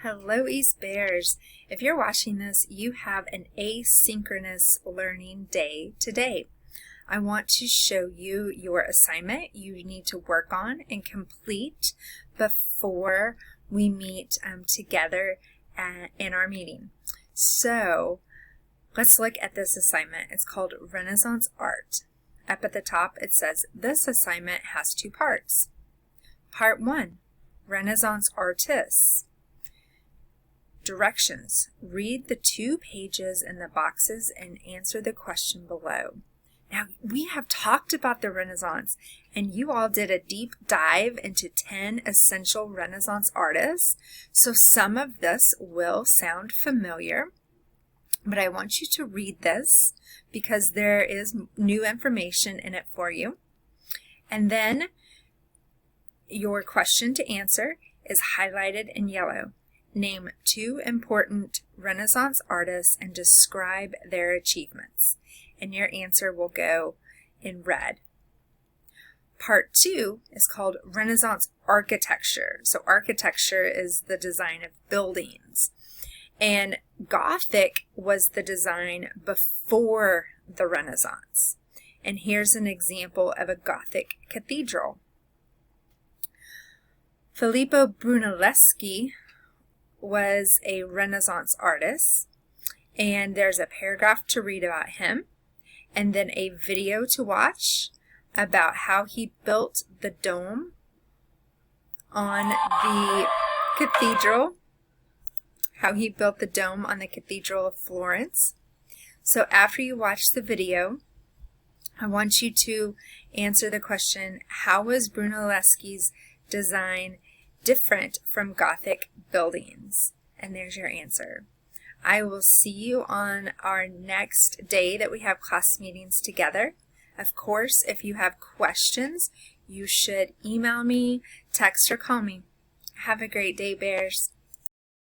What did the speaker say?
Hello, East Bears. If you're watching this, you have an asynchronous learning day today. I want to show you your assignment you need to work on and complete before we meet together in our meeting. So let's look at this assignment. It's called Renaissance Art. Up at the top it says this assignment has two parts. Part 1, Renaissance Artists. Directions. Read the 2 pages in the boxes and answer the question below. Now, we have talked about the Renaissance, and you all did a deep dive into 10 essential Renaissance artists, so some of this will sound familiar, but I want you to read this because there is new information in it for you. And then your question to answer is highlighted in yellow. Name 2 important Renaissance artists and describe their achievements. And your answer will go in red. Part 2 is called Renaissance Architecture. So architecture is the design of buildings. And Gothic was the design before the Renaissance. And here's an example of a Gothic cathedral. Filippo Brunelleschi was a Renaissance artist, and there's a paragraph to read about him and then a video to watch about how he built the dome on the cathedral, of Florence. So after you watch the video, I want you to answer the question, how was Brunelleschi's design different from Gothic buildings? And there's your answer. I will see you on our next day that we have class meetings together. Of course, if you have questions, you should email me, text, or call me. Have a great day, Bears.